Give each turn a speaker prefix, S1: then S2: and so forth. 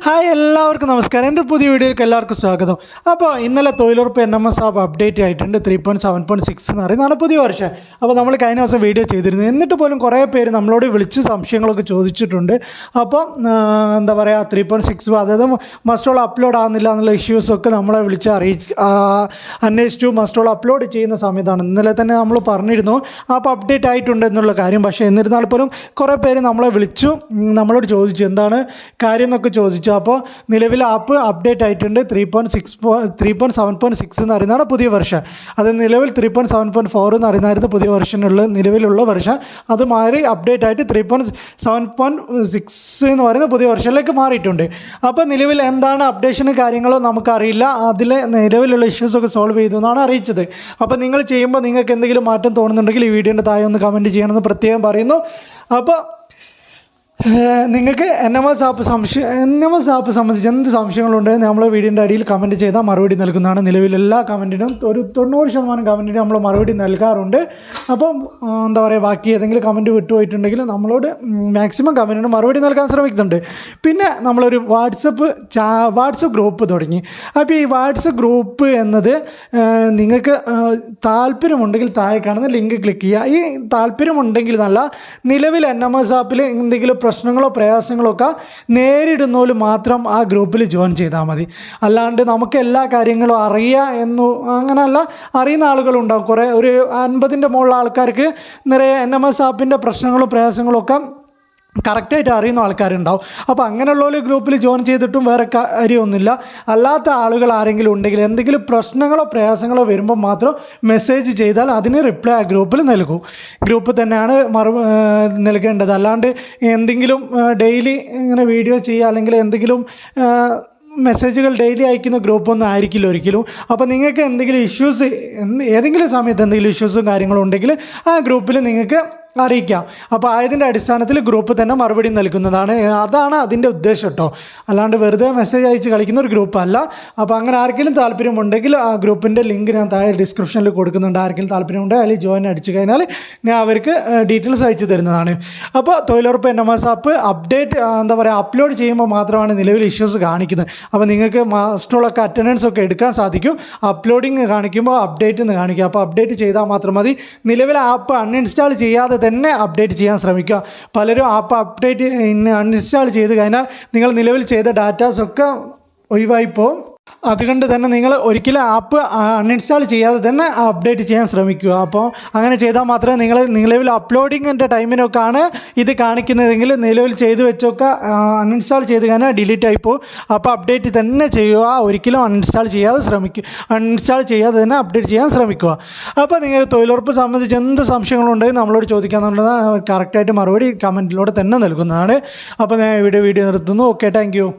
S1: Hi എല്ലാവർക്കും നമസ്കാരം. എൻ്റെ പുതിയ വീഡിയോയിലേക്ക് എല്ലാവർക്കും സ്വാഗതം. അപ്പോൾ ഇന്നലെ തൊഴിലുറപ്പ് NMS ആപ്പ് അപ്ഡേറ്റ് ആയിട്ടുണ്ട്. 3.7.6 എന്ന് പറയുന്നതാണ് പുതിയ വർഷം. അപ്പോൾ നമ്മൾ കഴിഞ്ഞ ദിവസം വീഡിയോ ചെയ്തിരുന്നു. എന്നിട്ട് പോലും കുറേ പേര് നമ്മളോട് വിളിച്ച് സംശയങ്ങളൊക്കെ ചോദിച്ചിട്ടുണ്ട്. അപ്പോൾ എന്താ പറയുക, 3.6 അതായത് മസ്റ്റോൾ അപ്ലോഡ് ആകുന്നില്ല എന്നുള്ള ഇഷ്യൂസൊക്കെ നമ്മളെ വിളിച്ച് അന്വേഷിച്ചു. മസ്റ്റോൾ അപ്ലോഡ് ചെയ്യുന്ന സമയത്താണ് ഇന്നലെ തന്നെ നമ്മൾ പറഞ്ഞിരുന്നു ആപ്പ് അപ്ഡേറ്റ് ആയിട്ടുണ്ട് എന്നുള്ള കാര്യം. പക്ഷേ എന്നിരുന്നാൽ പോലും കുറേ പേര് നമ്മളെ വിളിച്ചു, നമ്മളോട് ചോദിച്ചു എന്താണ് കാര്യം എന്നൊക്കെ ചോദിച്ചു. അപ്പോൾ നിലവിൽ ആപ്പ് അപ്ഡേറ്റ് ആയിട്ടുണ്ട്. 3.7.6 എന്ന് പറയുന്നതാണ് പുതിയ വെർഷൻ. അത് നിലവിൽ 3.7.4 എന്ന് പറയുന്നതായിരുന്നു പുതിയ വെർഷനുള്ള നിലവിലുള്ള വെർഷൻ. അത് മാറി അപ്ഡേറ്റ് ആയിട്ട് 3.7.6 എന്ന് പറയുന്ന പുതിയ വെർഷനിലേക്ക് മാറിയിട്ടുണ്ട്. അപ്പോൾ നിലവിൽ എന്താണ് അപ്ഡേഷന് കാര്യങ്ങളോ നമുക്കറിയില്ല. അതിൽ നിലവിലുള്ള ഇഷ്യൂസൊക്കെ സോൾവ് ചെയ്തു എന്നാണ് അറിയിച്ചത്. അപ്പോൾ നിങ്ങൾ ചെയ്യുമ്പോൾ നിങ്ങൾക്ക് എന്തെങ്കിലും മാറ്റം തോന്നുന്നുണ്ടെങ്കിൽ ഈ വീഡിയോൻ്റെ താഴെ ഒന്ന് കമൻറ്റ് ചെയ്യണമെന്ന് പ്രത്യേകം പറയുന്നു. അപ്പോൾ നിങ്ങൾക്ക് NMS ആപ്പ് സംബന്ധിച്ച് എന്ത് സംശയങ്ങളുണ്ടെങ്കിൽ നമ്മൾ വീഡിയോൻ്റെ അടിയിൽ കമൻറ്റ് ചെയ്താൽ മറുപടി നൽകുന്നതാണ്. നിലവിലെല്ലാ കമൻറ്റിനും ഒരു 90% കമൻറ്റിനും നമ്മൾ മറുപടി നൽകാറുണ്ട്. അപ്പം എന്താ പറയുക, ബാക്കി ഏതെങ്കിലും കമൻറ്റ് വിട്ടുപോയിട്ടുണ്ടെങ്കിൽ നമ്മളോട് മാക്സിമം കമൻറ്റിന് മറുപടി നൽകാൻ ശ്രമിക്കുന്നുണ്ട്. പിന്നെ നമ്മളൊരു വാട്സപ്പ് ഗ്രൂപ്പ് തുടങ്ങി. അപ്പോൾ ഈ വാട്സപ്പ് ഗ്രൂപ്പ് എന്നത് നിങ്ങൾക്ക് താല്പര്യമുണ്ടെങ്കിൽ താഴെ കാണുന്ന ലിങ്ക് ക്ലിക്ക് ചെയ്യുക. ഈ താല്പര്യമുണ്ടെങ്കിൽ നല്ല നിലവിൽ NMS ആപ്പിൽ എന്തെങ്കിലും പ്രശ്നങ്ങളോ പ്രയാസങ്ങളോ ഒക്കെ നേരിടുന്നവർ മാത്രം ആ ഗ്രൂപ്പിൽ ജോയിൻ ചെയ്താൽ മതി. അല്ലാണ്ട് നമുക്ക് എല്ലാ കാര്യങ്ങളും അങ്ങനെയല്ല, അറിയുന്ന ആളുകളുണ്ടാവും. കുറേ ഒരു 50ൻ്റെ മുകളിലുള്ള ആൾക്കാർക്ക് നിറയെ NMS ആപ്പിൻ്റെ പ്രശ്നങ്ങളും പ്രയാസങ്ങളും ഒക്കെ കറക്റ്റായിട്ട് അറിയുന്ന ആൾക്കാരുണ്ടാവും. അപ്പോൾ അങ്ങനെയുള്ളവർ ഗ്രൂപ്പിൽ ജോയിൻ ചെയ്തിട്ടും വേറെ കാര്യമൊന്നുമില്ല. അല്ലാത്ത ആളുകൾ ആരെങ്കിലും ഉണ്ടെങ്കിൽ എന്തെങ്കിലും പ്രശ്നങ്ങളോ പ്രയാസങ്ങളോ വരുമ്പോൾ മാത്രം മെസ്സേജ് ചെയ്താൽ അതിന് റിപ്ലൈ ആ ഗ്രൂപ്പിൽ നൽകും. ഗ്രൂപ്പ് തന്നെയാണ് നൽകേണ്ടത്. അല്ലാണ്ട് എന്തെങ്കിലും ഡെയിലി ഇങ്ങനെ വീഡിയോ ചെയ്യുക അല്ലെങ്കിൽ എന്തെങ്കിലും മെസ്സേജുകൾ ഡെയിലി അയക്കുന്ന ഗ്രൂപ്പൊന്നും ആയിരിക്കില്ല ഒരിക്കലും. അപ്പോൾ നിങ്ങൾക്ക് എന്തെങ്കിലും ഇഷ്യൂസ് ഏതെങ്കിലും സമയത്ത് എന്തെങ്കിലും ഇഷ്യൂസും കാര്യങ്ങളും ഉണ്ടെങ്കിൽ ആ ഗ്രൂപ്പിൽ നിങ്ങൾക്ക് അറിയിക്കാം. അപ്പോൾ അതിൻ്റെ അടിസ്ഥാനത്തിൽ ഗ്രൂപ്പ് തന്നെ മറുപടി നൽകുന്നതാണ്. അതാണ് അതിൻ്റെ ഉദ്ദേശം കേട്ടോ. അല്ലാണ്ട് വെറുതെ മെസ്സേജ് അയച്ച് കളിക്കുന്ന ഒരു ഗ്രൂപ്പല്ല. അപ്പോൾ അങ്ങനെ ആർക്കെങ്കിലും താല്പര്യമുണ്ടെങ്കിൽ ആ ഗ്രൂപ്പിൻ്റെ ലിങ്ക് ഞാൻ താഴെ ഡിസ്ക്രിപ്ഷനിൽ കൊടുക്കുന്നുണ്ട്. ആർക്കെങ്കിലും താല്പര്യമുണ്ടെങ്കിൽ അതിൽ ജോയിൻ അടിച്ചു കഴിഞ്ഞാൽ ഞാൻ അവർക്ക് ഡീറ്റെയിൽസ് അയച്ചു തരുന്നതാണ്. അപ്പോൾ തൊഴിലുറപ്പ് NMS ആപ്പ് അപ്ഡേറ്റ് അപ്ലോഡ് ചെയ്യുമ്പോൾ മാത്രമാണ് നിലവിൽ ഇഷ്യൂസ് കാണിക്കുന്നത്. അപ്പോൾ നിങ്ങൾക്ക് മാസ്റ്റോളൊക്കെ അറ്റൻഡൻസ് ഒക്കെ എടുക്കാൻ സാധിക്കും. അപ്ലോഡിങ് കാണിക്കുമ്പോൾ അപ്ഡേറ്റ് എന്ന് കാണിക്കും. അപ്പോൾ അപ്ഡേറ്റ് ചെയ്താൽ മാത്രം മതി. നിലവിൽ ആപ്പ് അൺഇൻസ്റ്റാൾ ചെയ്യാതെ തന്നെ അപ്ഡേറ്റ് ചെയ്യാൻ ശ്രമിക്കുക. പലരും ആപ്പ് അൺഇൻസ്റ്റാൾ ചെയ്ത് കഴിഞ്ഞാൽ നിങ്ങൾ നിലവിൽ ചെയ്ത ഡാറ്റാസൊക്കെ ഒഴിവായിപ്പോവും. അതുകൊണ്ട് തന്നെ നിങ്ങൾ ഒരിക്കലും ആപ്പ് അൺഇൻസ്റ്റാൾ ചെയ്യാതെ തന്നെ അപ്ഡേറ്റ് ചെയ്യാൻ ശ്രമിക്കുക. അപ്പോൾ അങ്ങനെ ചെയ്താൽ മാത്രമേ നിങ്ങൾ നിലവിൽ അപ്ലോഡിങ്ങിൻ്റെ ടൈമിനൊക്കെയാണ് ഇത് കാണിക്കുന്നതെങ്കിൽ നിലവിൽ ചെയ്ത് വെച്ചൊക്കെ അൺഇൻസ്റ്റാൾ ചെയ്ത് കഴിഞ്ഞാൽ ഡിലീറ്റ് ആയിപ്പോവും. അപ്പോൾ അപ്ഡേറ്റ് തന്നെ ചെയ്യുക. ഒരിക്കലും അൺഇൻസ്റ്റാൾ ചെയ്യാതെ തന്നെ അപ്ഡേറ്റ് ചെയ്യാൻ ശ്രമിക്കുക. അപ്പോൾ നിങ്ങൾക്ക് തൊഴിലുറപ്പ് സംബന്ധിച്ച് എന്ത് സംശയങ്ങളുണ്ടെങ്കിൽ നമ്മളോട് ചോദിക്കാമെന്നുള്ളതാണ്. കറക്റ്റായിട്ട് മറുപടി കമൻറ്റിലൂടെ തന്നെ നൽകുന്നതാണ്. അപ്പോൾ ഞാൻ വീഡിയോ നിർത്തുന്നു. Okay, thank you.